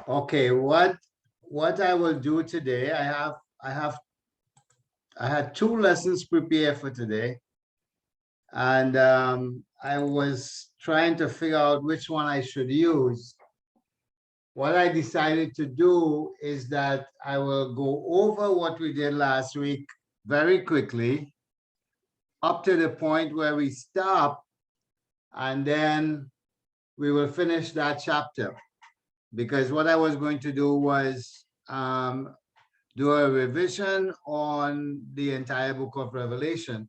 Okay, what I will do today, I had two lessons prepared for today, and I was trying to figure out which one I should use. What I decided to do is that I will go over what we did last week very quickly, up to the point where we stop, and then we will finish that chapter. Because what I was going to do was do a revision on the entire book of Revelation.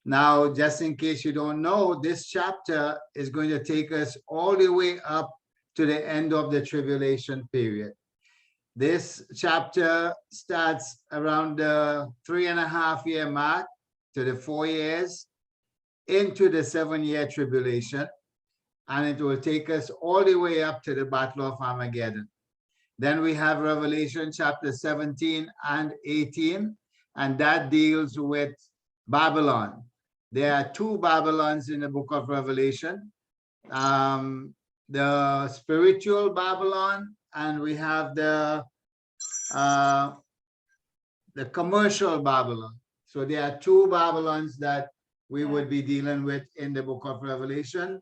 Now, just in case you don't know, this chapter is going to take us all the way up to the end of the tribulation period. This chapter starts around the 3.5 year mark to the 4 years into the 7 year tribulation, and it will take us all the way up to the Battle of Armageddon. Then we have Revelation chapter 17 and 18, and that deals with Babylon. There are two Babylons in the book of Revelation, the spiritual Babylon, and we have the commercial Babylon. So there are two Babylons that we would be dealing with in the book of Revelation.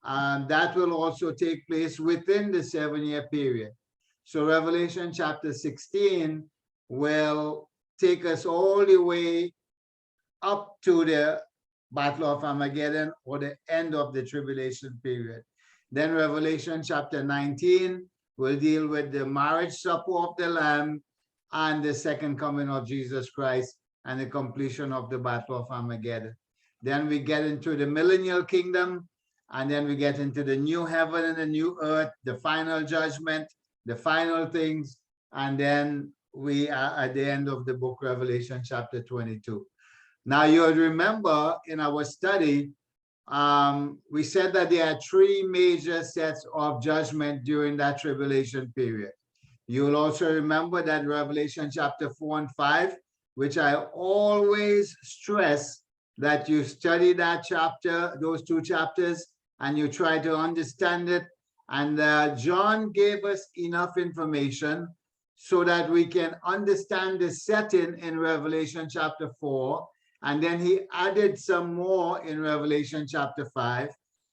That will also take place within the 7 year period. So Revelation chapter 16 will take us all the way up to the Battle of Armageddon, or the end of the tribulation period. Then Revelation chapter 19 will deal with the marriage supper of the Lamb and the second coming of Jesus Christ and the completion of the Battle of Armageddon. Then we get into the millennial kingdom, and then we get into the new heaven and the new earth, the final judgment, the final things, and then we are at the end of the book, Revelation chapter 22. Now, you'll remember in our study, we said that there are three major sets of judgment during that tribulation period. You'll also remember that Revelation chapter 4 and 5, which I always stress that you study that chapter, those two chapters, and you try to understand it. And John gave us enough information so that we can understand the setting in Revelation chapter 4. And then he added some more in Revelation chapter 5.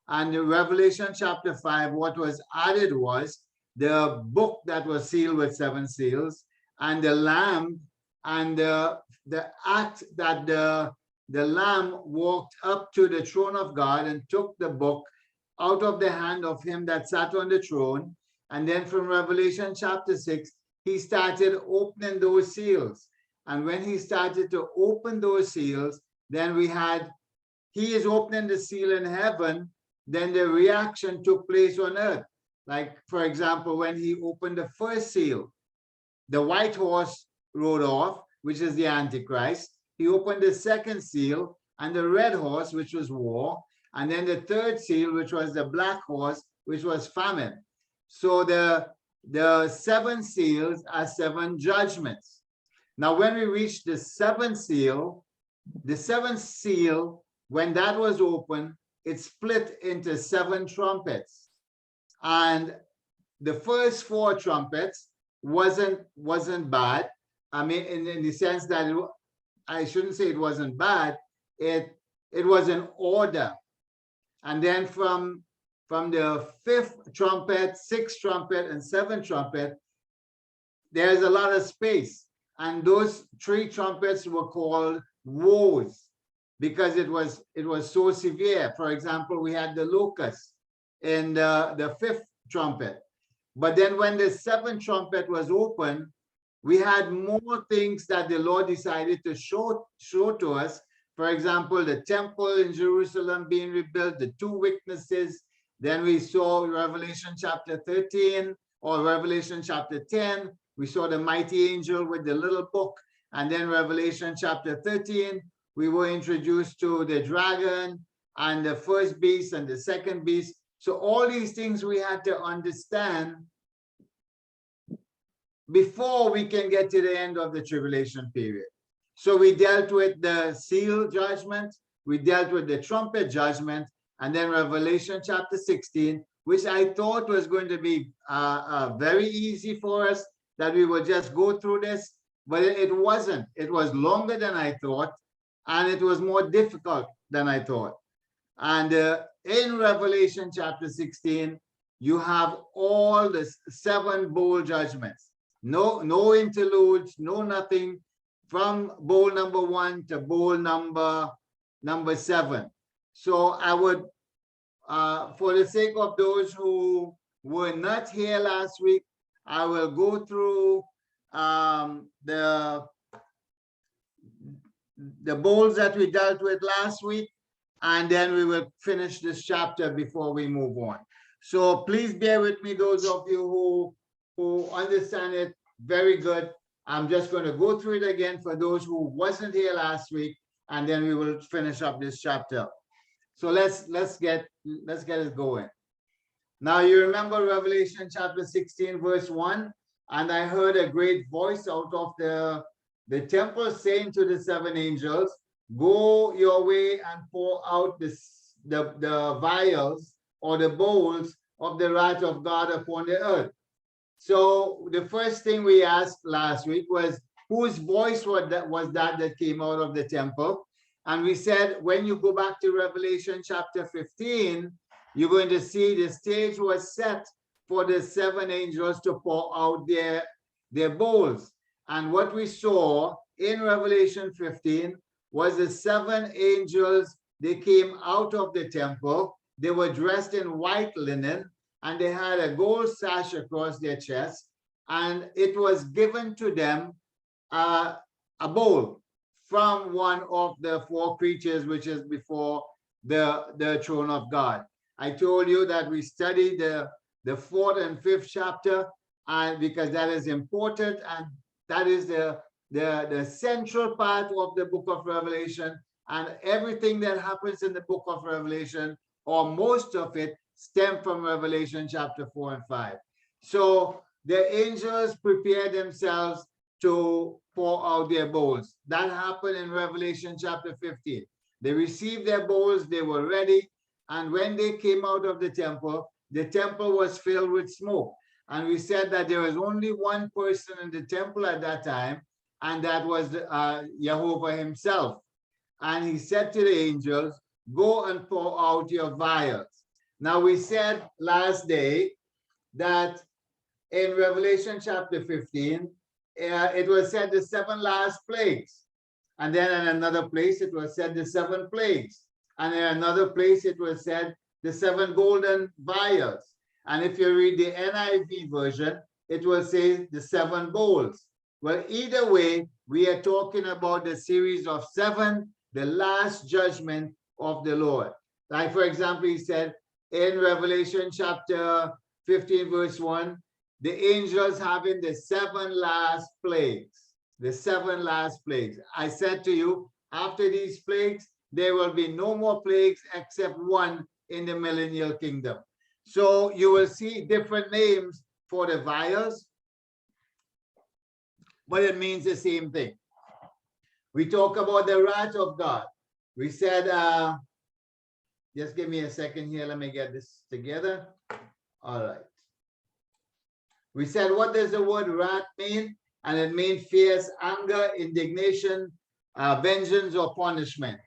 And in Revelation chapter 5, what was added was the book that was sealed with 7 seals, and the Lamb, and the act that the Lamb walked up to the throne of God and took the book out of the hand of him that sat on the throne. And then from Revelation chapter 6, he started opening those seals. And when he started to open those seals, then he is opening the seal in heaven, then the reaction took place on earth. Like, for example, when he opened the first seal, the white horse rode off, which is the Antichrist. He opened the second seal, and the red horse, which was war, and then the third seal, which was the black horse, which was famine. So the 7 seals are 7 judgments. Now, when we reach the seventh seal, when that was open, it split into 7 trumpets. And the first 4 trumpets wasn't bad. I mean, in the sense that I shouldn't say it wasn't bad. It was an order. And then from the 5th trumpet, 6th trumpet, and 7th trumpet, there's a lot of space. And those 3 trumpets were called woes because it was so severe. For example, we had the locust in the 5th trumpet. But then when the 7th trumpet was open, we had more things that the Lord decided to show to us. For example, the temple in Jerusalem being rebuilt, the 2 witnesses. Then we saw Revelation chapter 13 or Revelation chapter 10. We saw the mighty angel with the little book. And then Revelation chapter 13, we were introduced to the dragon and the first beast and the second beast. So all these things we had to understand before we can get to the end of the tribulation period. So we dealt with the seal judgment, we dealt with the trumpet judgment, and then Revelation chapter 16, which I thought was going to be very easy for us, that we would just go through this, but it wasn't. It was longer than I thought, and it was more difficult than I thought. And in Revelation chapter 16, you have all the 7 bowl judgments. No interludes, no nothing, from bowl number 1 to bowl number 7. So I would, for the sake of those who were not here last week, I will go through the bowls that we dealt with last week, and then we will finish this chapter before we move on. So please bear with me, those of you who understand it very good. I'm just going to go through it again for those who wasn't here last week, and then we will finish up this chapter. So let's get it going. Now you remember Revelation chapter 16 verse 1, and I heard a great voice out of the temple saying to the 7 angels, go your way and pour out the vials or the bowls of the wrath of God upon the earth. So the first thing we asked last week was, whose voice was that came out of the temple? And we said, when you go back to Revelation chapter 15, you're going to see the stage was set for the 7 angels to pour out their bowls. And what we saw in Revelation 15 was the 7 angels. They came out of the temple. They were dressed in white linen, and they had a gold sash across their chest, and it was given to them a bowl from one of the 4 creatures which is before the throne of God. I told you that we studied the 4th and 5th chapter, and because that is important, and that is the central part of the book of Revelation, and everything that happens in the book of Revelation, or most of it, stem from Revelation chapter 4 and 5. So the angels prepared themselves to pour out their bowls. That happened in Revelation chapter 15. They received their bowls, they were ready, and when they came out of the temple was filled with smoke. And we said that there was only one person in the temple at that time, and that was Jehovah himself. And he said to the angels, go and pour out your vials. Now we said last day that in Revelation chapter 15, it was said the 7 last plagues. And then in another place, it was said the 7 plagues. And in another place, it was said the 7 golden vials. And if you read the NIV version, it will say the 7 bowls. Well, either way, we are talking about the series of 7, the last judgment of the Lord. Like, for example, he said in Revelation chapter 15, verse 1, the angels having the 7 last plagues. The 7 last plagues. I said to you, after these plagues, there will be no more plagues except one in the millennial kingdom. So you will see different names for the vials, but it means the same thing. We talk about the wrath of God. We said, just give me a second here. Let me get this together. All right. We said, what does the word wrath mean? And it means fierce anger, indignation, vengeance, or punishment.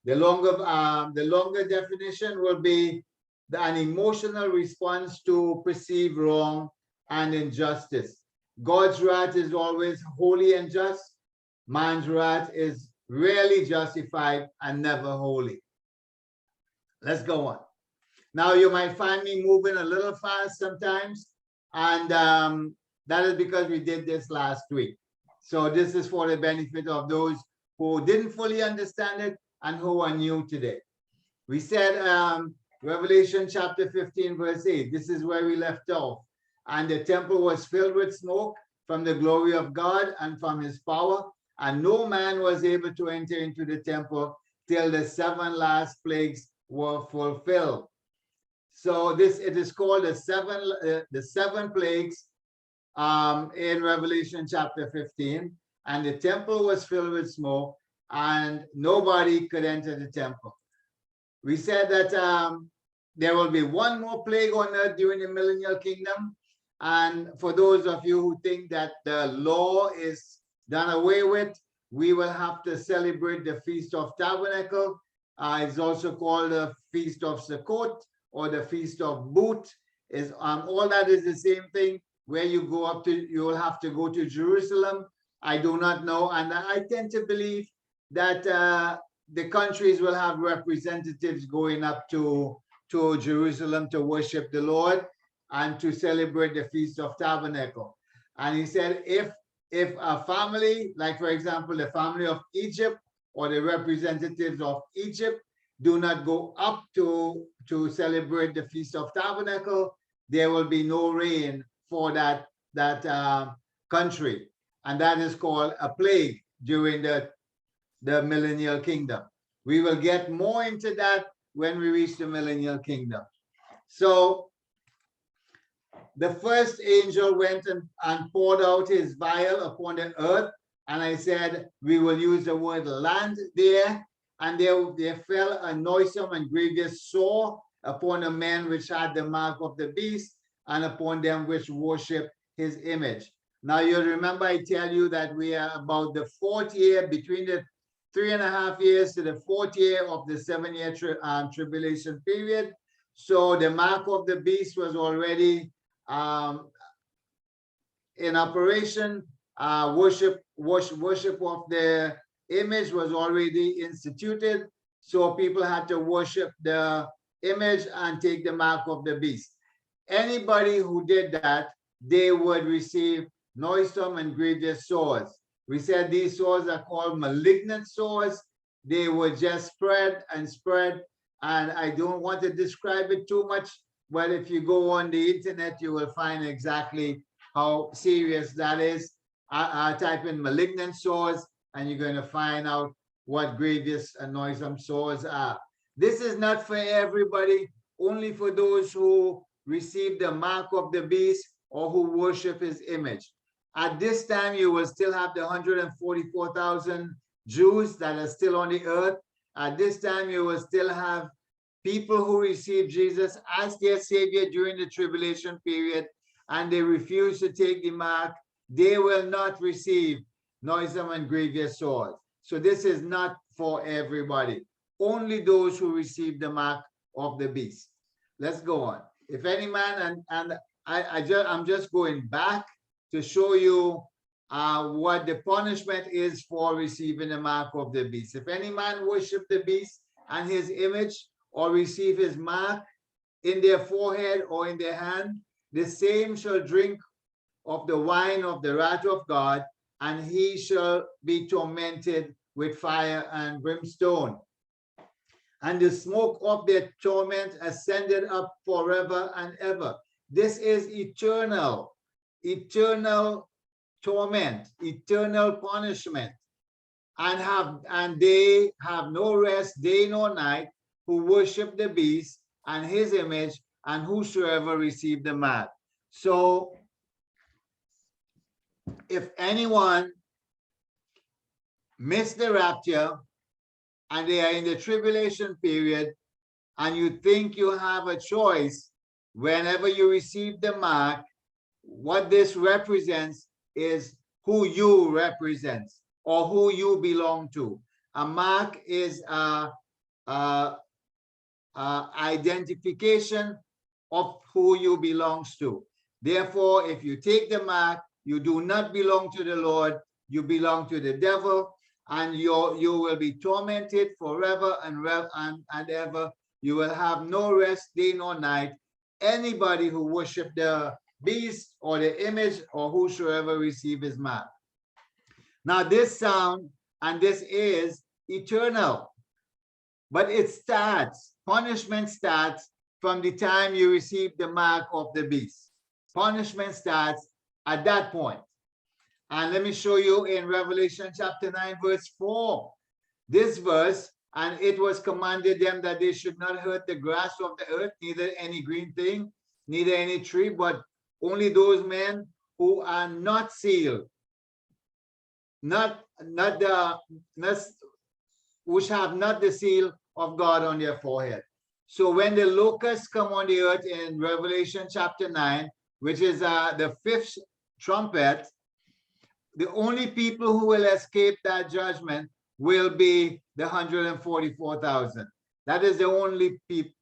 The longer definition will be an emotional response to perceived wrong and injustice. God's wrath is always holy and just. Man's wrath is rarely justified and never holy. Let's go on. Now you might find me moving a little fast sometimes, and that is because we did this last week. So this is for the benefit of those who didn't fully understand it and who are new today. We said Revelation chapter 15 verse 8, this is where we left off. And the temple was filled with smoke from the glory of God and from his power, and no man was able to enter into the temple till the 7 last plagues were fulfilled. So it is called the 7 plagues in Revelation chapter 15, and the temple was filled with smoke, and nobody could enter the temple. We said that there will be one more plague on earth during the millennial kingdom. And for those of you who think that the law is done away with, we will have to celebrate the Feast of Tabernacle. It's also called the Feast of Sukkot or the Feast of Booth. Is all that is the same thing. Where you go up to, you will have to go to Jerusalem. I do not know, and I tend to believe that the countries will have representatives going up to Jerusalem to worship the Lord and to celebrate the Feast of Tabernacle. And he said, if a family, like for example, the family of Egypt or the representatives of Egypt do not go up to celebrate the Feast of Tabernacle, there will be no rain for that country. And that is called a plague during the millennial kingdom. We will get more into that when we reach the millennial kingdom. So the first angel went and poured out his vial upon the earth. And I said, we will use the word land there. And there fell a noisome and grievous sore upon the men which had the mark of the beast and upon them which worship his image. Now you remember I tell you that we are about the fourth year, between the 3.5 years to the fourth year of the 7-year tribulation period. So the mark of the beast was already in operation. Worship of the image was already instituted. So people had to worship the image and take the mark of the beast. Anybody who did that, they would receive noisome and grievous sores. We said these sores are called malignant sores. They would just spread and spread. And I don't want to describe it too much, but if you go on the internet, you will find exactly how serious that is. Type in malignant sores, and you're going to find out what grievous and noisome sores are. This is not for everybody, only for those who receive the mark of the beast or who worship his image. At this time, you will still have the 144,000 Jews that are still on the earth. At this time, you will still have people who receive Jesus as their savior during the tribulation period, and they refuse to take the mark. They will not receive noisome and grievous sores. So this is not for everybody. Only those who receive the mark of the beast. Let's go on. If any man, and I'm just going back to show you what the punishment is for receiving the mark of the beast. If any man worship the beast and his image, or receive his mark in their forehead or in their hand, the same shall drink of the wine of the wrath of God, and he shall be tormented with fire and brimstone. And the smoke of their torment ascended up forever and ever. This is eternal torment, eternal punishment. And they have no rest day nor night, who worship the beast and his image, and whosoever receive the mark. So if anyone missed the rapture and they are in the tribulation period, and you think you have a choice, whenever you receive the mark, what this represents is who you represent or who you belong to. A mark is identification of who you belongs to. Therefore, if you take the mark, you do not belong to the Lord, you belong to the devil, and you will be tormented forever and ever. You will have no rest day nor night. Anybody who worship the beast or the image, or whosoever receive his mark. Now this sound and this is eternal, but it starts, punishment starts from the time you receive the mark of the beast. Punishment starts at that point. And let me show you in Revelation chapter 9, verse 4. This verse, and it was commanded them that they should not hurt the grass of the earth, neither any green thing, neither any tree, but only those men who are not sealed, which have not the seal of God on their forehead. So when the locusts come on the earth in Revelation chapter 9, which is the fifth trumpet, the only people who will escape that judgment will be the 144,000. That is the only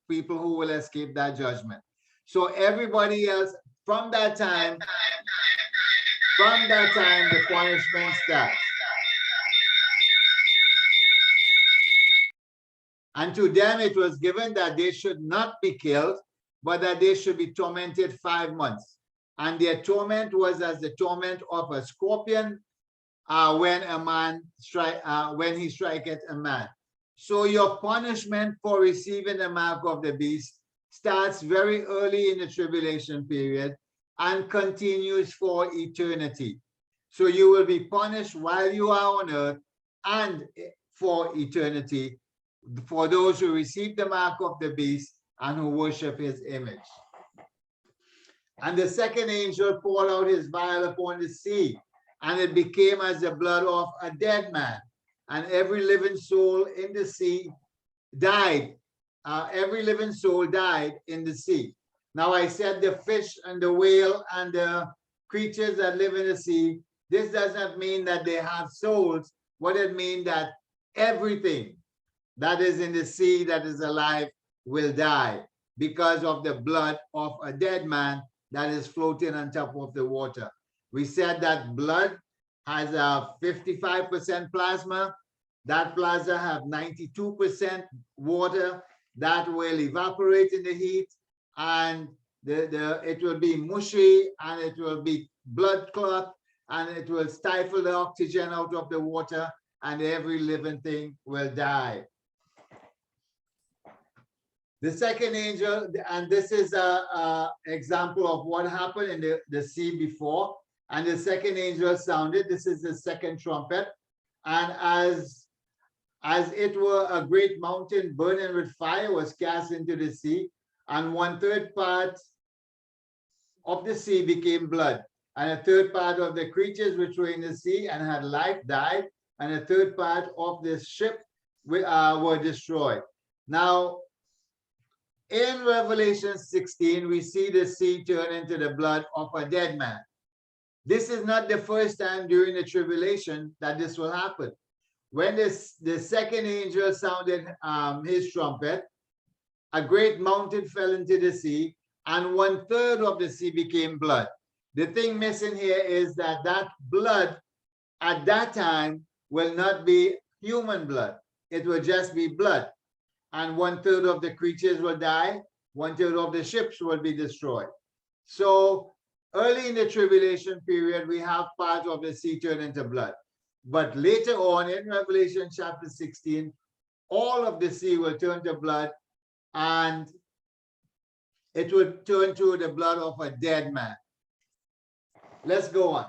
people who will escape that judgment. So everybody else, from that time, the punishment starts. And to them it was given that they should not be killed, but that they should be tormented 5 months. And their torment was as the torment of a scorpion when he striketh a man. So your punishment for receiving the mark of the beast starts very early in the tribulation period and continues for eternity. So you will be punished while you are on earth and for eternity for those who receive the mark of the beast and who worship his image. And the second angel poured out his vial upon the sea, and it became as the blood of a dead man, and every living soul in the sea died. Every living soul died in the sea. Now I said the fish and the whale and the creatures that live in the sea, this does not mean that they have souls. What it means that everything that is in the sea that is alive will die because of the blood of a dead man that is floating on top of the water. We said that blood has a 55% plasma. That plasma have 92% water that will evaporate in the heat, and it will be mushy, and it will be blood clot, and it will stifle the oxygen out of the water, and every living thing will die. The second angel, and this is an example of what happened in the sea before, and the second angel sounded. This is the second trumpet, and as it were, a great mountain burning with fire was cast into the sea, and 1/3 part of the sea became blood, and 1/3 part of the creatures which were in the sea and had life died, and 1/3 part of the ship were destroyed. Now, in Revelation 16, we see the sea turn into the blood of a dead man. This is not the first time during the tribulation that this will happen. When the second angel sounded his trumpet, a great mountain fell into the sea, and 1/3 of the sea became blood. The thing missing here is that blood at that time will not be human blood. It will just be blood. And 1/3 of the creatures will die, 1/3 of the ships will be destroyed. So early in the tribulation period, we have part of the sea turn into blood. But later on in Revelation chapter 16, all of the sea will turn to blood, and it will turn to the blood of a dead man. Let's go on.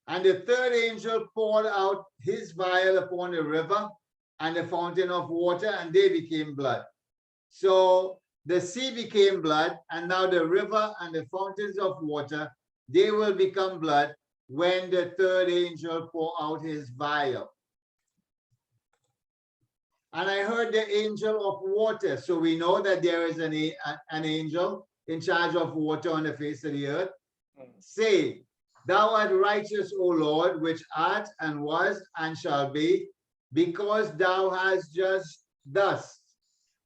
And the third angel poured out his vial upon the river and the fountain of water, and they became blood. So the sea became blood, and now the river and the fountains of water, they will become blood when the third angel pour out his vial. And I heard the angel of water. So we know that there is an angel in charge of water on the face of the earth. Say, thou art righteous, O Lord, which art and was and shall be, because thou hast just thus.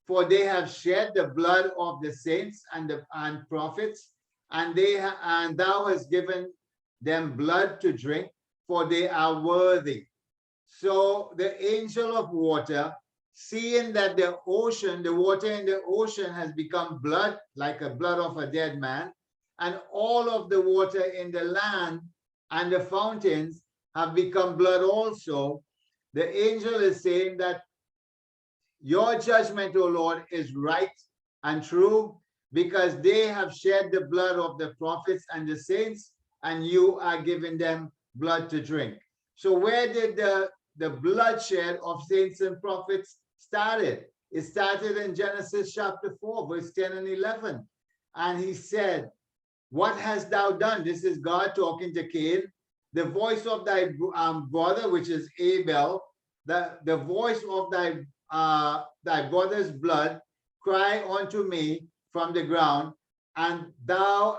For they have shed the blood of the saints and prophets, and thou hast given them blood to drink, for they are worthy. So the angel of water, seeing that the ocean, the water in the ocean has become blood, like a blood of a dead man, and all of the water in the land and the fountains have become blood also, the angel is saying that your judgment, O Lord, is right and true, because they have shed the blood of the prophets and the saints, and you are giving them blood to drink. So where did the bloodshed of saints and prophets started? It started in Genesis chapter 4, verse 10 and 11. And he said, what hast thou done? This is God talking to Cain. The voice of thy brother, which is Abel, the voice of thy brother's blood cry unto me from the ground, and now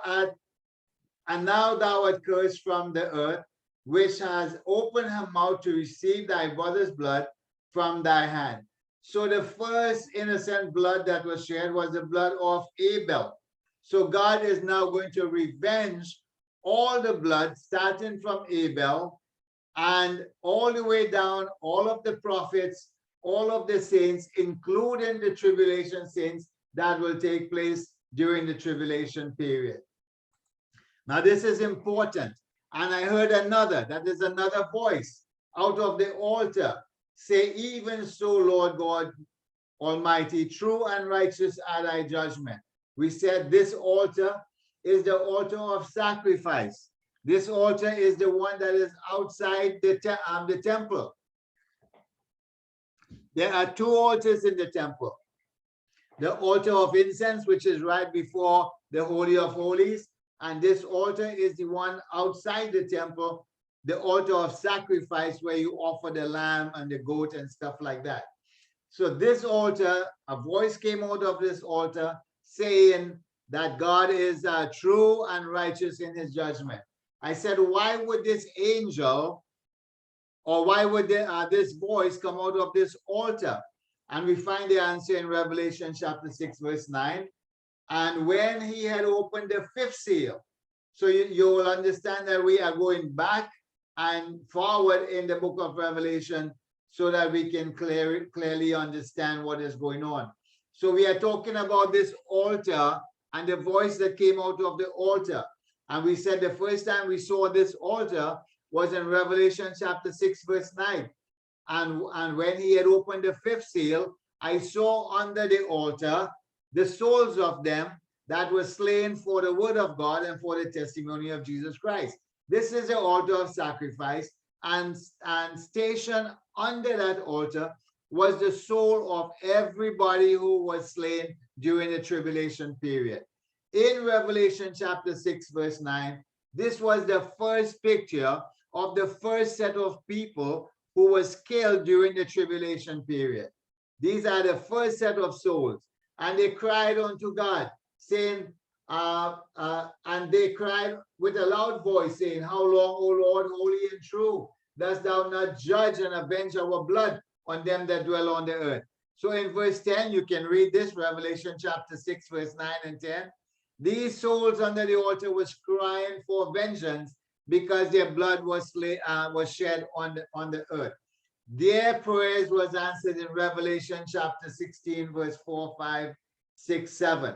thou art cursed from the earth, which has opened her mouth to receive thy brother's blood from thy hand. So the first innocent blood that was shed was the blood of Abel. So God is now going to revenge all the blood starting from Abel and all the way down, all of the prophets, all of the saints, including the tribulation saints that will take place during the tribulation period. Now this is important. And I heard that is another voice out of the altar say, even so, Lord God Almighty, true and righteous are thy judgment. We said this altar is the altar of sacrifice. This altar is the one that is outside the temple. There are two altars in the temple. The altar of incense, which is right before the Holy of Holies, and this altar is the one outside the temple, the altar of sacrifice where you offer the lamb and the goat and stuff like that. So this altar, a voice came out of this altar saying that God is true and righteous in his judgment. I said, why would this angel, or why would this voice come out of this altar? And we find the answer in Revelation chapter 6, verse 9. And when he had opened the fifth seal, so you will understand that we are going back and forward in the book of Revelation so that we can clearly understand what is going on. So we are talking about this altar and the voice that came out of the altar. And we said the first time we saw this altar was in Revelation chapter 6, verse 9. And when he had opened the fifth seal, I saw under the altar the souls of them that were slain for the word of God and for the testimony of Jesus Christ. This is the altar of sacrifice, and stationed under that altar was the soul of everybody who was slain during the tribulation period. In Revelation chapter 6, verse 9, this was the first picture of the first set of people who was killed during the tribulation period. These are the first set of souls. And they cried unto God, saying, and they cried with a loud voice, saying, how long, O Lord, holy and true, dost thou not judge and avenge our blood on them that dwell on the earth? So in verse 10, you can read this, Revelation chapter 6, verse 9 and 10. These souls under the altar was crying for vengeance because their blood was shed on the earth. Their prayers was answered in Revelation chapter 16, verse 4, 5, 6, 7.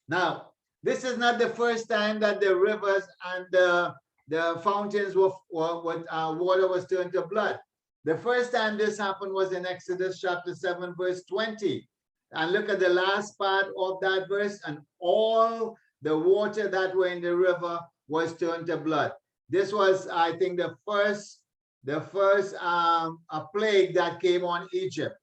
Now, this is not the first time that the rivers and the fountains with water was turned to blood. The first time this happened was in Exodus chapter 7, verse 20. And look at the last part of that verse, and all the water that were in the river was turned to blood. This was, I think, the first a plague that came on Egypt.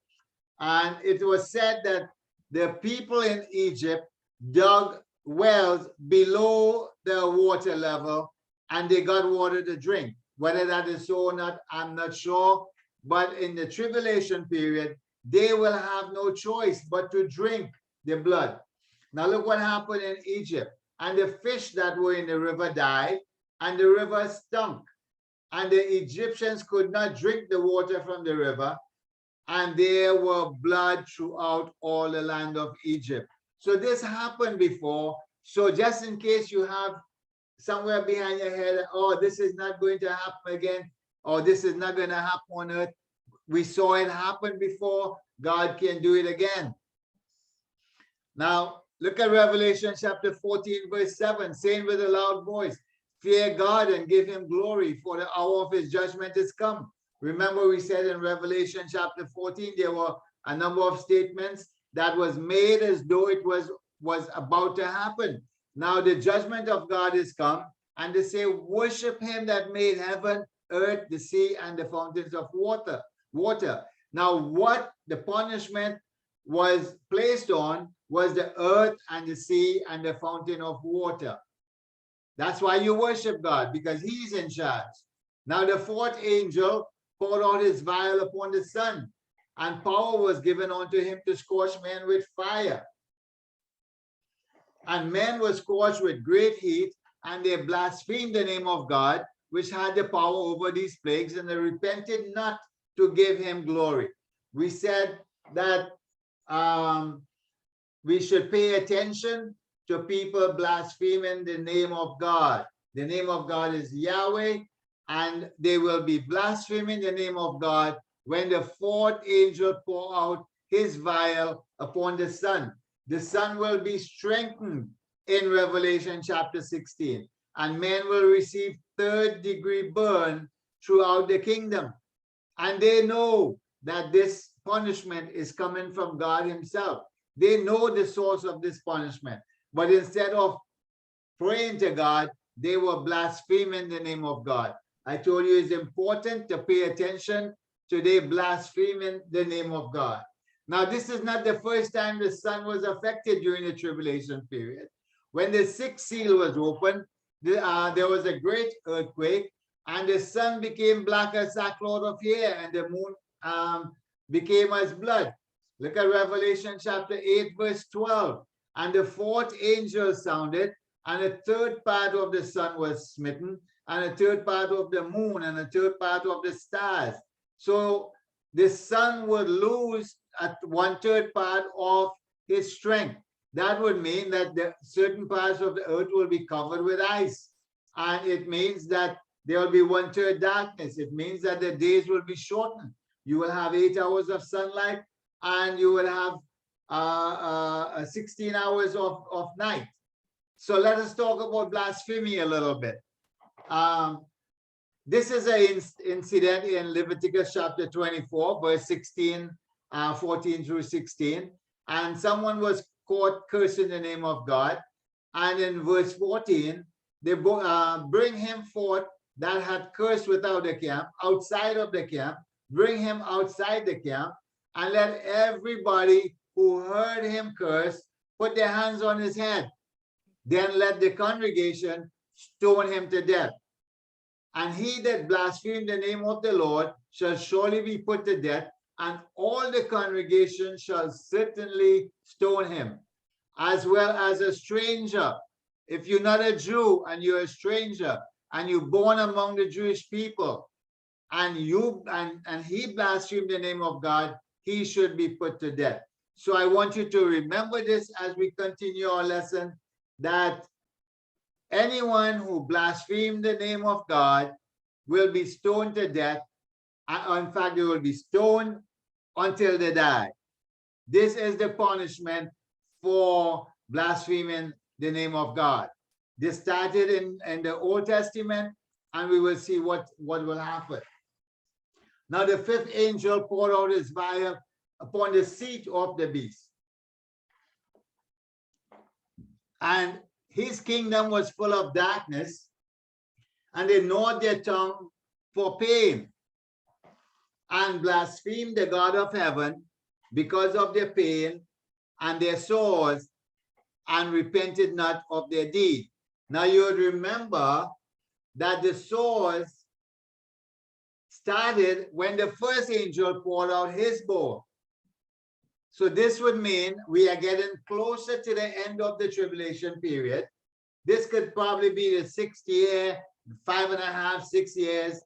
And it was said that the people in Egypt dug wells below the water level and they got water to drink. Whether that is so or not, I'm not sure. But in the tribulation period, they will have no choice but to drink the blood. Now look what happened in Egypt. And the fish that were in the river died, and the river stunk. And the Egyptians could not drink the water from the river, and there were blood throughout all the land of Egypt. So this happened before. So just in case you have somewhere behind your head, oh, this is not going to happen again, or this is not going to happen on earth. We saw it happen before. God can do it again. Now, look at Revelation chapter 14, verse 7, saying with a loud voice, fear God and give him glory, for the hour of his judgment is come. Remember, we said in Revelation chapter 14, there were a number of statements that was made as though it was about to happen. Now the judgment of God is come, and they say, worship him that made heaven, earth, the sea, and the fountains of water. Now what the punishment was placed on was the earth and the sea and the fountain of water. That's why you worship God, because he's in charge. Now the fourth angel poured out his vial upon the sun, and power was given unto him to scorch men with fire. And men were scorched with great heat, and they blasphemed the name of God, which had the power over these plagues, and they repented not to give him glory. We said that we should pay attention to people blaspheming the name of God. The name of God is Yahweh, and they will be blaspheming the name of God when the fourth angel pour out his vial upon the sun. The sun will be strengthened in Revelation chapter 16, and men will receive third-degree burn throughout the kingdom. And they know that this punishment is coming from God himself. They know the source of this punishment. But instead of praying to God, they were blaspheming the name of God. I told you it's important to pay attention to they blaspheming the name of God. Now, this is not the first time the sun was affected during the tribulation period. When the sixth seal was opened, there was a great earthquake, and the sun became black as sackcloth of hair, and the moon became as blood. Look at Revelation chapter 8, verse 12. And the fourth angel sounded, and a third part of the sun was smitten, and a third part of the moon, and a third part of the stars. So the sun would lose at 1/3 part of his strength. That would mean that the certain parts of the earth will be covered with ice. And it means that there will be 1/3 darkness. It means that the days will be shortened. You will have 8 hours of sunlight, and you will have 16 hours of night. So let us talk about blasphemy a little bit. This is an incident in Leviticus chapter 24, verse 16, 14 through 16. And someone was caught cursing the name of God. And in verse 14, they bring him forth that had cursed without the camp, outside of the camp, bring him outside the camp, and let everybody who heard him curse put their hands on his head. Then let the congregation stone him to death. And he that blasphemed the name of the Lord shall surely be put to death, and all the congregation shall certainly stone him, as well as a stranger. If you're not a Jew and you're a stranger, and you're born among the Jewish people, and he blasphemed the name of God, he should be put to death. So I want you to remember this as we continue our lesson, that anyone who blasphemed the name of God will be stoned to death. In fact, they will be stoned until they die. This is the punishment for blaspheming the name of God. This started in the Old Testament, and we will see what will happen. Now the fifth angel poured out his vial upon the seat of the beast, and his kingdom was full of darkness, and they gnawed their tongue for pain, and blasphemed the God of heaven because of their pain and their sores, and repented not of their deed. Now you would remember that the sores started when the first angel poured out his bowl. So this would mean we are getting closer to the end of the tribulation period. This could probably be the 6th year, 5.5, 6 years,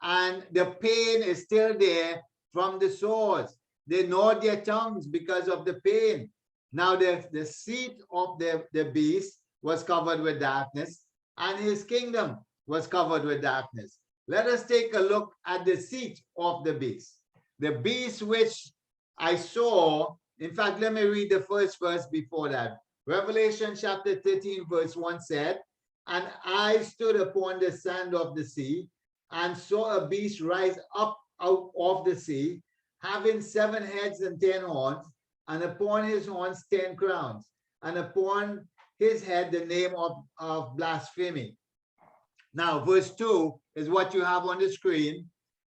and the pain is still there from the sores. They gnawed their tongues because of the pain. Now the seat of the beast was covered with darkness, and his kingdom was covered with darkness. Let us take a look at the seat of the beast. The beast which I saw, in fact, let me read the first verse before that. Revelation chapter 13, verse 1 said, and I stood upon the sand of the sea, and saw a beast rise up out of the sea, having 7 heads and 10 horns, and upon his horns 10 crowns, and upon his head the name of blasphemy. Now, verse 2 is what you have on the screen.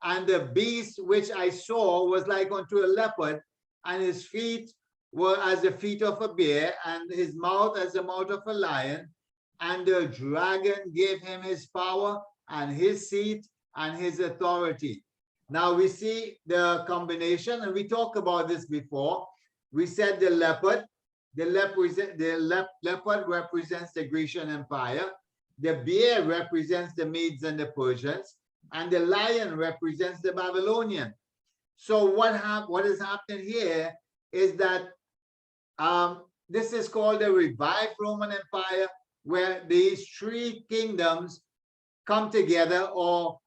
And the beast which I saw was like unto a leopard, and his feet were as the feet of a bear, and his mouth as the mouth of a lion. And the dragon gave him his power and his seat and his authority. Now we see the combination, and we talked about this before. We said the leopard, leopard represents the Grecian Empire. The bear represents the Medes and the Persians, and the lion represents the Babylonian. So what is happening here is that this is called the revived Roman Empire, where these three kingdoms come together, or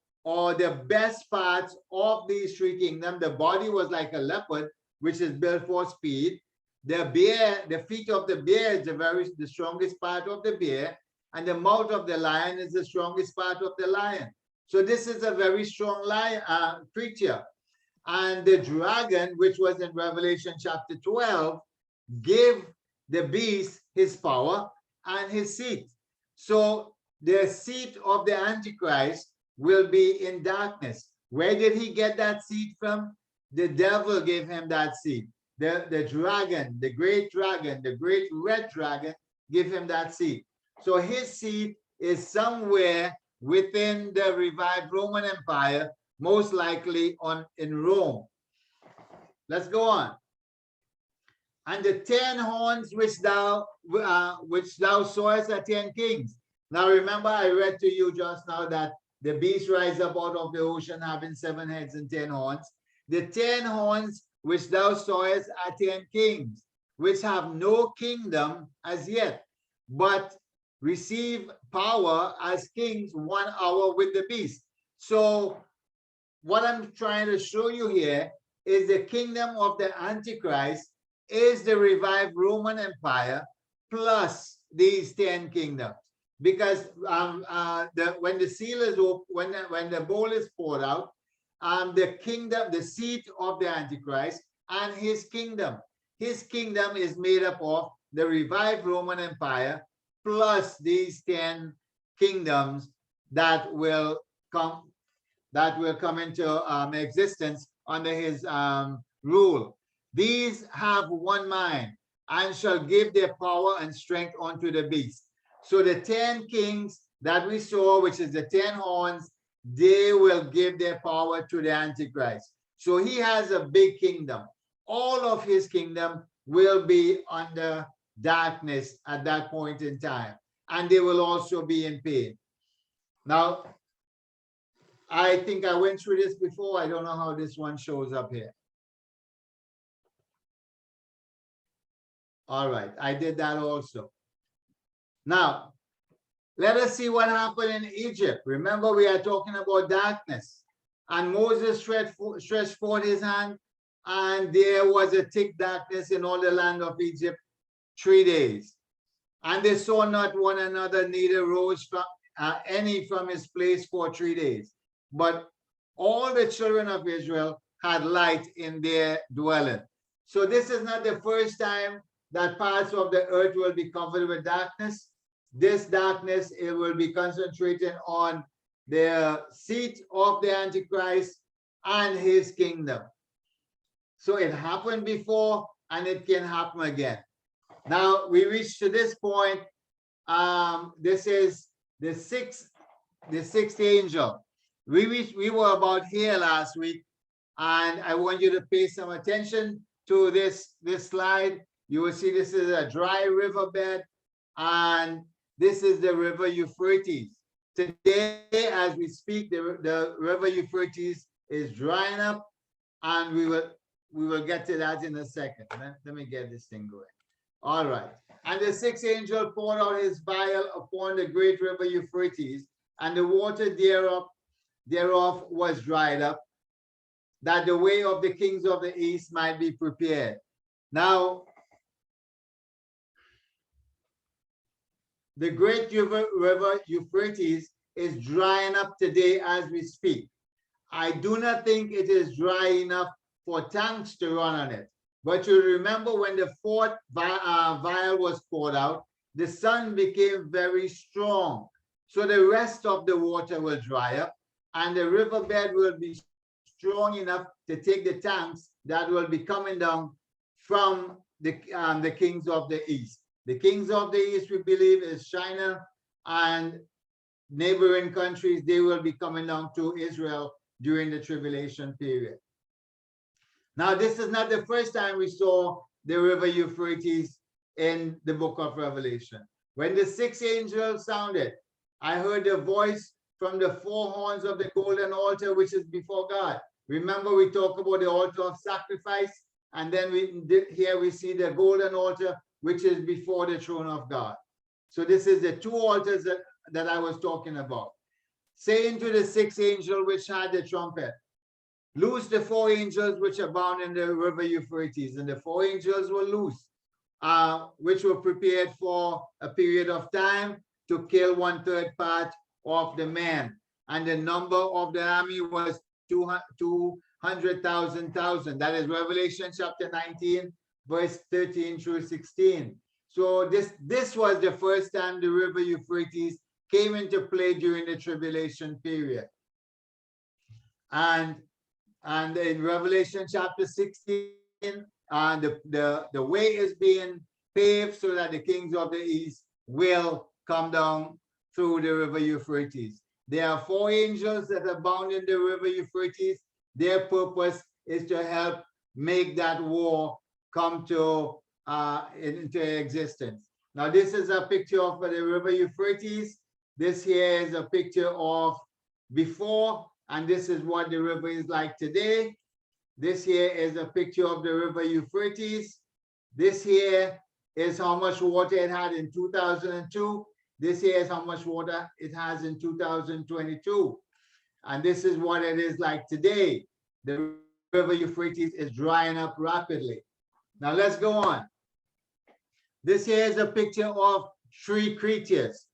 the best parts of these three kingdoms. The body was like a leopard, which is built for speed. The bear, the feet of the bear is the strongest part of the bear, and the mouth of the lion is the strongest part of the lion. So this is a very strong creature. And the dragon, which was in Revelation chapter 12, gave the beast his power and his seat. So the seat of the Antichrist will be in darkness. Where did he get that seat from? The devil gave him that seat. The dragon, the great red dragon, gave him that seat. So his seat is somewhere within the revived Roman Empire, most likely in Rome. Let's go on. And the 10 horns which thou sawest are 10 kings. Now remember, I read to you just now that the beast rise up out of the ocean having 7 heads and 10 horns. The 10 horns which thou sawest are 10 kings, which have no kingdom as yet, but receive power as kings 1 hour with the beast. So what I'm trying to show you here is the kingdom of the Antichrist is the revived Roman Empire plus these 10 kingdoms. Because when the seal is open, when the bowl is poured out, the kingdom, the seat of the Antichrist and his kingdom is made up of the revived Roman Empire plus these 10 kingdoms that will come into existence under his rule. These have one mind and shall give their power and strength unto the beast. So the 10 kings that we saw, which is the 10 horns, they will give their power to the Antichrist. So he has a big kingdom. All of his kingdom will be under darkness at that point in time, and they will also be in pain. Now, I think I went through this before. I don't know how this one shows up here. All right, I did that also. Now, let us see what happened in Egypt. Remember, we are talking about darkness. And Moses stretched forth his hand, and there was a thick darkness in all the land of Egypt 3 days. And they saw not one another, neither rose any from his place for 3 days. But all the children of Israel had light in their dwelling. So this is not the first time that parts of the earth will be covered with darkness. This darkness, it will be concentrated on the seat of the Antichrist and his kingdom. So it happened before, and it can happen again. Now we reach to this point. This is the sixth angel. We were about here last week, and I want you to pay some attention to this slide. You will see this is a dry riverbed, and this is the river Euphrates. Today, as we speak, the river Euphrates is drying up, and we will get to that in a second. Let me get this thing going. All right. And the sixth angel poured out his vial upon the great river Euphrates, and the water thereof was dried up, that the way of the kings of the east might be prepared. Now, the great river Euphrates is drying up today as we speak. I do not think it is dry enough for tanks to run on it. But you remember when the fourth vial was poured out, the sun became very strong. So the rest of the water will dry up, and the riverbed will be strong enough to take the tanks that will be coming down from the kings of the east. The kings of the east, we believe, is China and neighboring countries. They will be coming down to Israel during the tribulation period. Now, this is not the first time we saw the river Euphrates in the book of Revelation. When the sixth angel sounded, I heard the voice from the four horns of the golden altar, which is before God. Remember, we talk about the altar of sacrifice, and then here we see the golden altar, which is before the throne of God. So this is the two altars that I was talking about. Saying to the sixth angel which had the trumpet, loose the four angels which are bound in the river Euphrates. And the four angels were loose, which were prepared for a period of time to kill 1/3 part of the men. And the number of the army was 200,000. That is Revelation chapter 19, verse 13 through 16. So this was the first time the river Euphrates came into play during the tribulation period. And in Revelation chapter 16, the way is being paved so that the kings of the east will come down through the river Euphrates. There are four angels that are bound in the river Euphrates. Their purpose is to help make that war come to into existence. Now, this is a picture of the river Euphrates. This here is a picture of before, and this is what the river is like today. This here is a picture of the river Euphrates. This here is how much water it had in 2002. This here is how much water it has in 2022. And this is what it is like today. The river Euphrates is drying up rapidly. Now let's go on. This here is a picture of three creatures.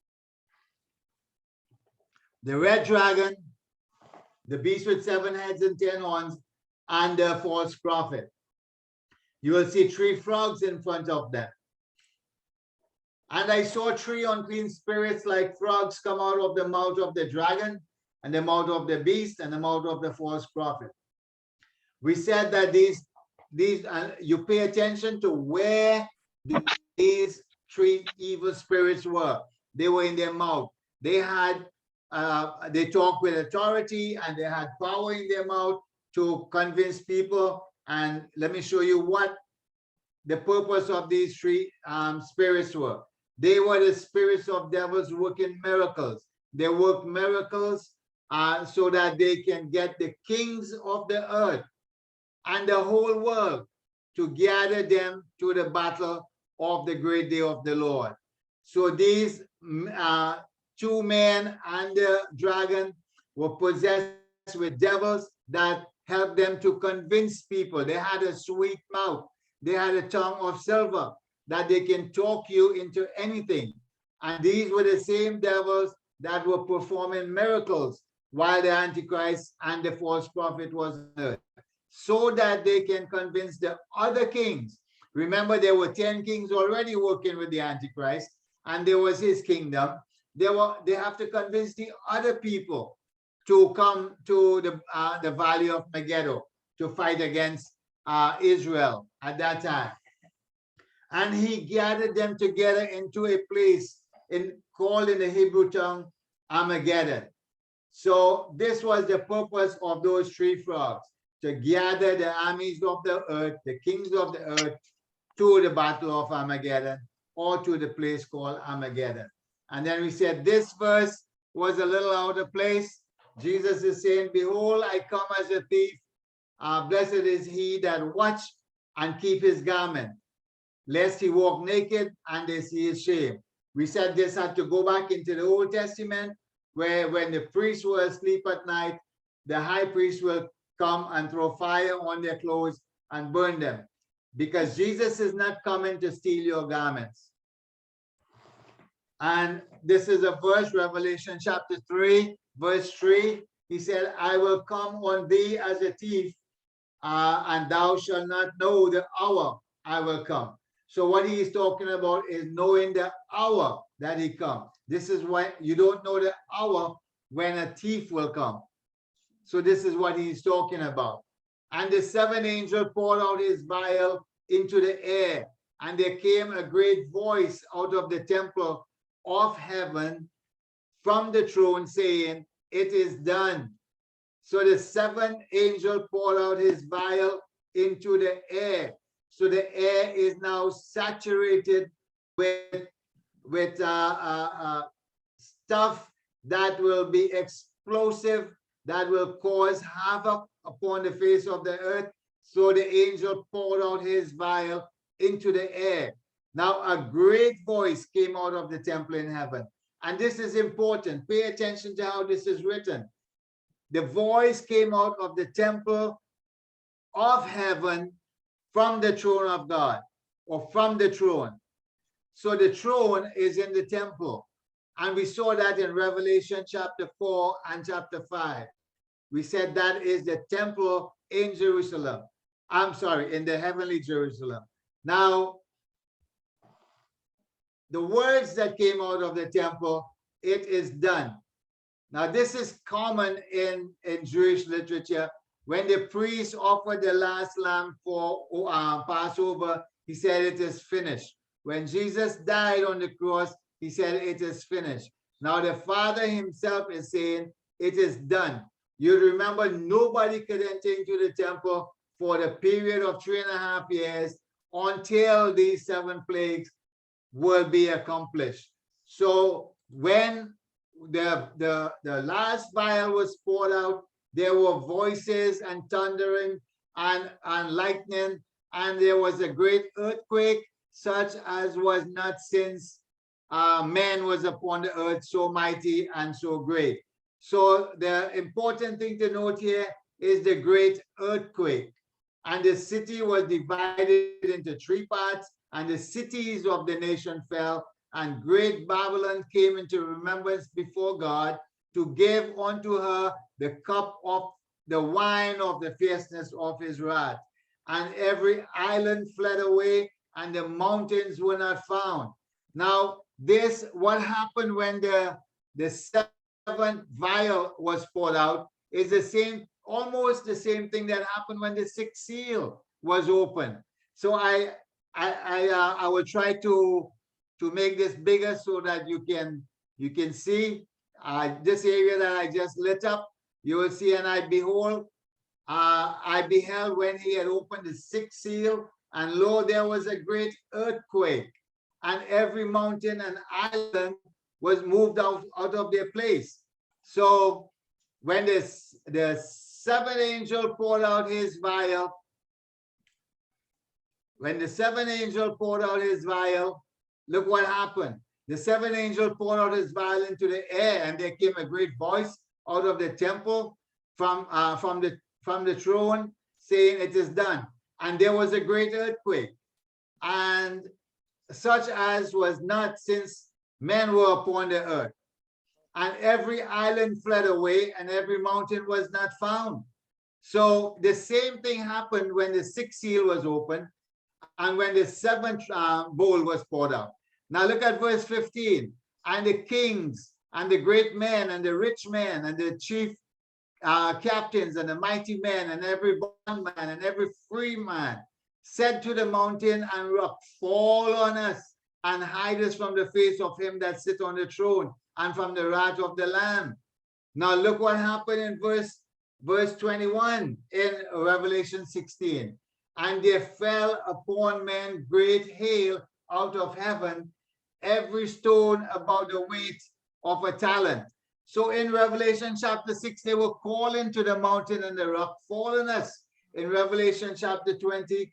The red dragon, the beast with 7 heads and 10 horns, and the false prophet. You will see 3 frogs in front of them. And I saw 3 unclean spirits like frogs come out of the mouth of the dragon, and the mouth of the beast, and the mouth of the false prophet. We said that these you pay attention to where these 3 evil spirits were. They were in their mouth. They talked with authority, and they had power in their mouth to convince people. And let me show you what the purpose of these 3 spirits were. They were the spirits of devils working miracles. They work miracles so that they can get the kings of the earth and the whole world to gather them to the battle of the great day of the Lord. So these 2 men and the dragon were possessed with devils that helped them to convince people. They had a sweet mouth. They had a tongue of silver that they can talk you into anything. And these were the same devils that were performing miracles while the Antichrist and the false prophet was on earth, so that they can convince the other kings. Remember, there were 10 kings already working with the Antichrist, and there was his kingdom. They have to convince the other people to come to the valley of Megiddo to fight against Israel at that time. And he gathered them together into a place called in the Hebrew tongue Armageddon. So this was the purpose of those 3 frogs, to gather the armies of the earth, the kings of the earth, to the battle of Armageddon, or to the place called Armageddon. And then we said this verse was a little out of place. Jesus is saying, behold, I come as a thief. Blessed is he that watch and keep his garment, lest he walk naked and they see his shame. We said this had to go back into the Old Testament, where when the priests were asleep at night, the high priest will come and throw fire on their clothes and burn them, because Jesus is not coming to steal your garments. And this is a verse, Revelation chapter 3, verse 3. He said, I will come on thee as a thief, and thou shalt not know the hour I will come. So what he is talking about is knowing the hour that he comes. This is why you don't know the hour when a thief will come. So this is what he's talking about. And the 7th angel poured out his vial into the air, and there came a great voice out of the temple of heaven from the throne saying, it is done. So the seventh angel poured out his vial into the air. So the air is now saturated with stuff that will be explosive, that will cause havoc upon the face of the earth. So the angel poured out his vial into the air. Now a great voice came out of the temple in heaven. And this is important. Pay attention to how this is written. The voice came out of the temple of heaven from the throne of God, or from the throne. So the throne is in the temple. And we saw that in Revelation chapter 4 and chapter 5. We said that is the temple in Jerusalem. I'm sorry, in the heavenly Jerusalem. Now, the words that came out of the temple, it is done. Now, this is common in Jewish literature. When the priest offered the last lamb for Passover, he said, it is finished. When Jesus died on the cross, he said, it is finished. Now, the Father himself is saying, it is done. You remember, nobody could enter into the temple for the period of 3.5 years until these 7 plagues will be accomplished. So when the last vial was poured out, there were voices and thundering and lightning, and there was a great earthquake, such as was not since man was upon the earth, so mighty and so great. So the important thing to note here is the great earthquake. And the city was divided into 3 parts, and the cities of the nation fell, and great Babylon came into remembrance before God to give unto her the cup of the wine of the fierceness of his wrath. And every island fled away, and the mountains were not found. Now, this, what happened when the 7th vial was poured out, is the same, almost the same thing that happened when the 6th seal was opened. So I will try to make this bigger so that you can see this area that I just lit up. You will see, and I beheld when he had opened the 6th seal, and lo, there was a great earthquake, and every mountain and island was moved out of their place. So when the 7th angel poured out his vial, when the 7th angel poured out his vial, look what happened. The 7th angel poured out his vial into the air, and there came a great voice out of the temple from the throne, saying, it is done. And there was a great earthquake, and such as was not since men were upon the earth. And every island fled away, and every mountain was not found. So the same thing happened when the 6th seal was opened, and when the 7th bowl was poured out. Now look at verse 15. And the kings and the great men and the rich men and the chief captains and the mighty men and every bondman and every free man said to the mountain and rock, fall on us and hide us from the face of him that sit on the throne and from the wrath of the Lamb. Now look what happened in verse 21 in Revelation 16. And there fell upon men great hail out of heaven, every stone about the weight of a talent. So in Revelation chapter 6, they were calling to the mountain and the rock, fall on us. In Revelation chapter 20,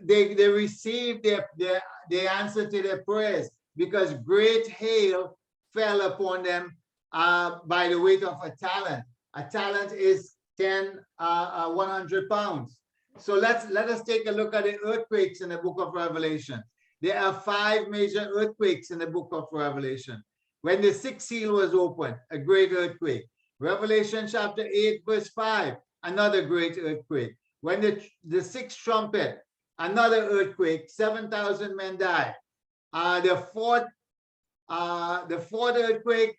they received their answer to their prayers, because great hail fell upon them by the weight of a talent. A talent is 100 pounds. So let us take a look at the earthquakes in the book of Revelation. There are 5 major earthquakes in the book of Revelation. When the 6th seal was opened, a great earthquake. Revelation chapter 8, verse 5, another great earthquake. When the 6th trumpet, another earthquake, 7,000 men died. The fourth earthquake,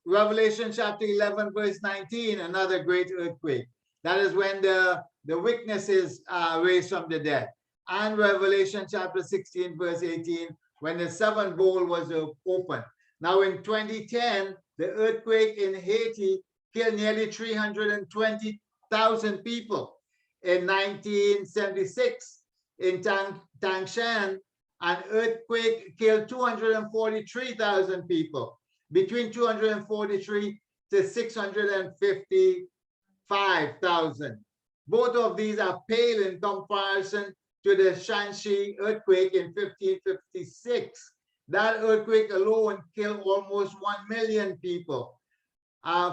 Revelation chapter 11, verse 19, another great earthquake. That is when the witness is raised from the dead. And Revelation chapter 16, verse 18, when the 7th bowl was opened. Now in 2010, the earthquake in Haiti killed nearly 320,000 people. In 1976, in Tangshan, an earthquake killed 243,000 people, between 243 to 655,000. Both of these are pale in comparison to the Shanxi earthquake in 1556. That earthquake alone killed almost 1 million people.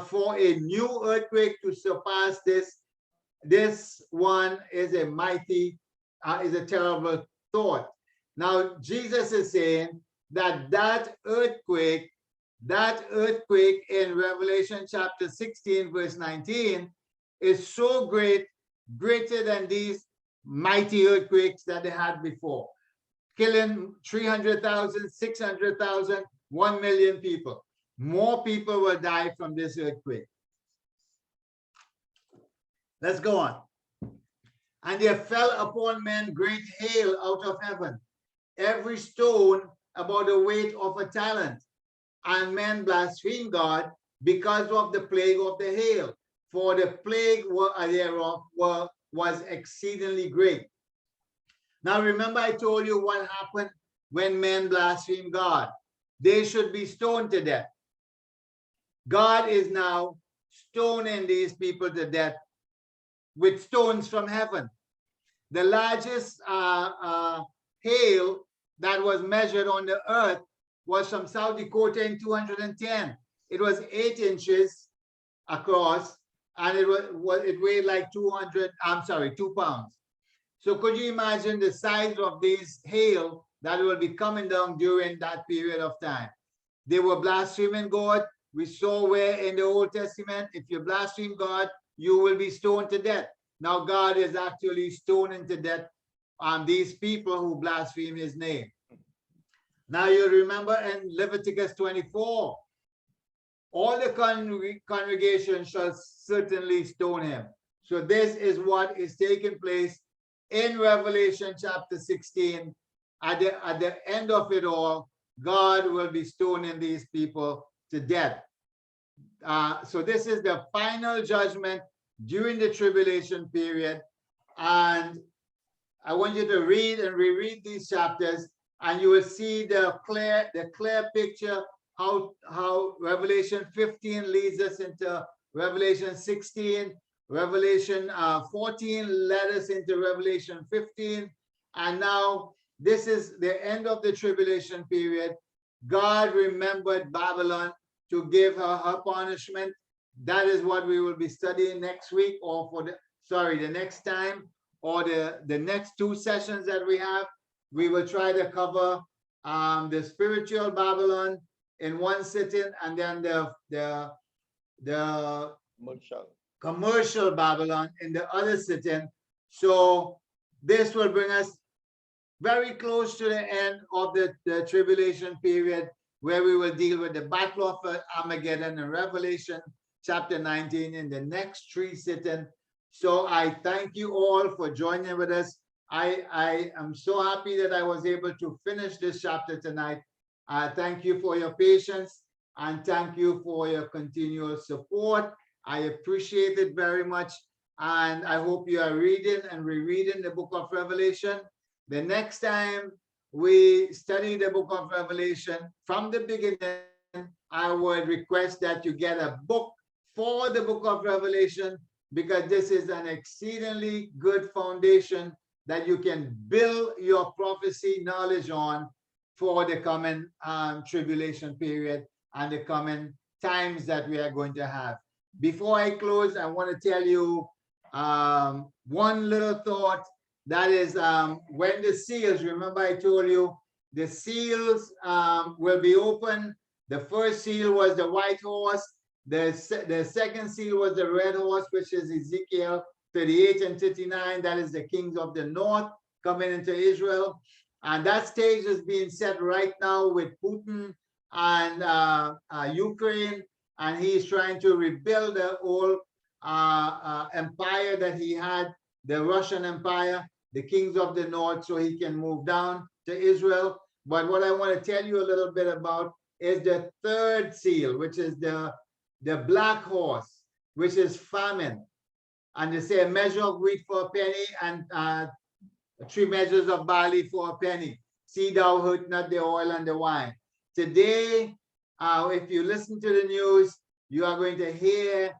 For a new earthquake to surpass this one is a mighty, is a terrible thought. Now, Jesus is saying that earthquake in Revelation chapter 16, verse 19, is so great, greater than these mighty earthquakes that they had before, killing 300,000, 600,000, 1 million people. More people will die from this earthquake. Let's go on. And there fell upon men great hail out of heaven, every stone about the weight of a talent. And men blasphemed God because of the plague of the hail, for the plague thereof was exceedingly great. Now remember, I told you what happened when men blaspheme God. They should be stoned to death. God is now stoning these people to death with stones from heaven. The largest hail that was measured on the earth was from South Dakota in 210. It was 8 inches across, and it weighed like 2 pounds. So could you imagine the size of these hail that will be coming down during that period of time? They were blaspheming God. We saw where in the Old Testament, if you blaspheme God, you will be stoned to death. Now God is actually stoning to death these people who blaspheme his name. Now you remember in Leviticus 24, all the congregation shall certainly stone him. So this is what is taking place in Revelation chapter 16. At the end of it all, God will be stoning these people to death. So this is the final judgment during the tribulation period. And I want you to read and reread these chapters, and you will see the clear picture how Revelation 15 leads us into Revelation 16, Revelation 14 led us into Revelation 15, and now this is the end of the tribulation period. God remembered Babylon to give her punishment. That is what we will be studying next week, or the next time, or the next 2 sessions that we have. We will try to cover the spiritual Babylon in one sitting, and then the commercial Babylon in the other sitting. So this will bring us very close to the end of the tribulation period, where we will deal with the battle of Armageddon and Revelation chapter 19 in the next 3 sitting. So I thank you all for joining with us. I am so happy that I was able to finish this chapter tonight. Thank you for your patience, and thank you for your continual support. I appreciate it very much, and I hope you are reading and rereading the book of Revelation. The next time we study the book of Revelation from the beginning, I would request that you get a book for the book of Revelation, because this is an exceedingly good foundation that you can build your prophecy knowledge on for the coming tribulation period and the coming times that we are going to have. Before I close, I want to tell you one little thought. That is when the seals, remember I told you, the seals will be open. The first seal was the white horse. The second seal was the red horse, which is Ezekiel 38 and 39. That is the kings of the north coming into Israel. And that stage is being set right now with Putin and Ukraine. And he's trying to rebuild the old empire that he had, the Russian Empire, the kings of the north, so he can move down to Israel. But what I want to tell you a little bit about is the third seal, which is the black horse. which is famine. And they say a measure of wheat for a penny and 3 measures of barley for a penny. See thou hurt not the oil and the wine. Today, if you listen to the news, you are going to hear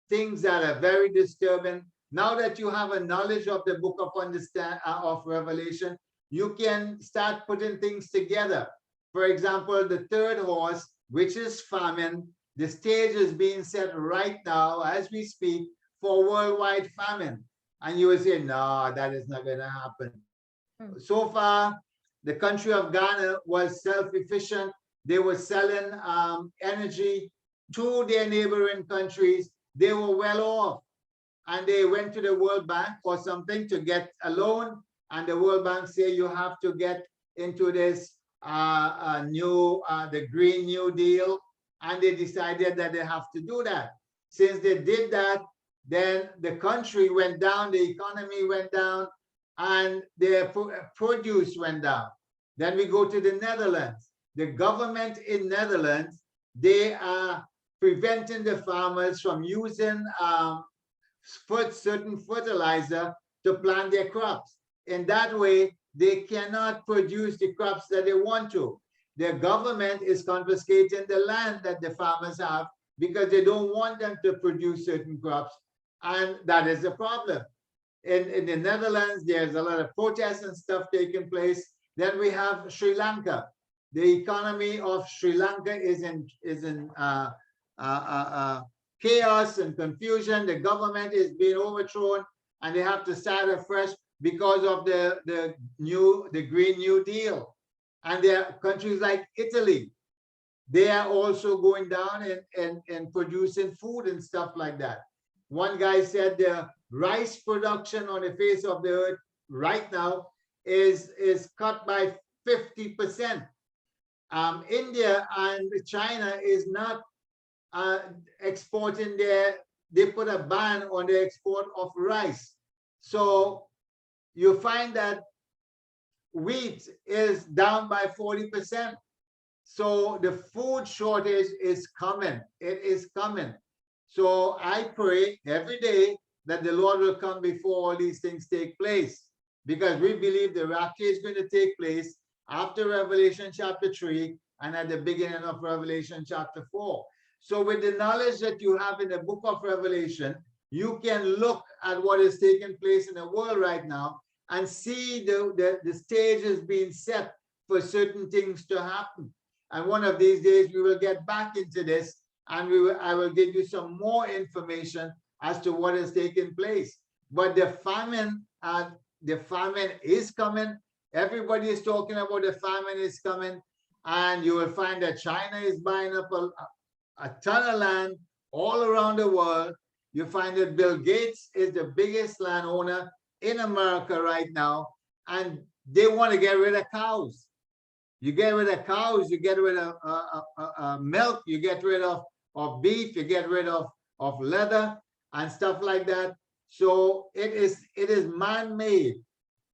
things that are very disturbing. Now that you have a knowledge of the book of Revelation, you can start putting things together. For example, the third horse, which is famine, the stage is being set right now as we speak for worldwide famine. And you will say, no, that is not going to happen. So far, the country of Ghana was self-efficient. They were selling energy to their neighboring countries. They were well off. And they went to the World Bank or something to get a loan. And the World Bank say you have to get into this the Green New Deal. And they decided that they have to do that. Since they did that, then the country went down, the economy went down, and their produce went down. Then we go to the Netherlands. The government in Netherlands, they are preventing the farmers from using certain fertilizer to plant their crops. In that way, they cannot produce the crops that they want to. The government is confiscating the land that the farmers have because they don't want them to produce certain crops. And that is a problem. In the Netherlands, there's a lot of protests and stuff taking place. Then we have Sri Lanka. The economy of Sri Lanka is in chaos and confusion. The government is being overthrown, and they have to start afresh because of the Green New Deal. And there are countries like Italy. They are also going down and producing food and stuff like that. One guy said the rice production on the face of the earth right now is cut by 50%. India and China is not exporting they put a ban on the export of rice. So you find that wheat is down by 40%. So the food shortage is coming. It is coming. So I pray every day that the Lord will come before all these things take place, because we believe the rapture is going to take place after Revelation chapter 3 and at the beginning of Revelation chapter 4. So with the knowledge that you have in the book of Revelation, you can look at what is taking place in the world right now and see the stage is being set for certain things to happen. And one of these days we will get back into this, and I will give you some more information as to what is taking place. But the famine is coming. Everybody is talking about the famine is coming, and you will find that China is buying up a ton of land all around the world. You find that Bill Gates is the biggest landowner in America right now, and they want to get rid of cows. You get rid of cows, you get rid of milk, you get rid of beef, you get rid of leather and stuff like that. So it is man-made.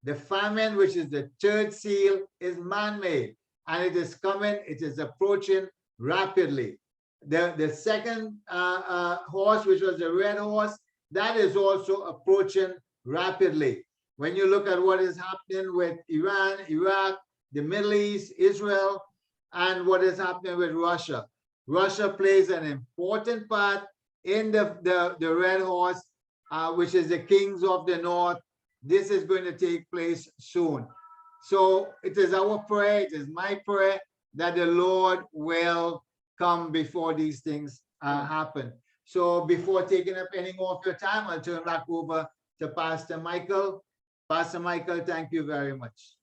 The famine, which is the third seal, is man-made, and it is coming. It is approaching rapidly. The second horse, which was the red horse, that is also approaching rapidly. When you look at what is happening with Iran, Iraq, the Middle East, Israel, and what is happening with Russia. Russia plays an important part in the red horse, which is the kings of the north. This is going to take place soon. So it is our prayer, it is my prayer, that the Lord will come before these things happen. So before taking up any more of your time, I'll turn back over to Pastor Michael. Pastor Michael, thank you very much.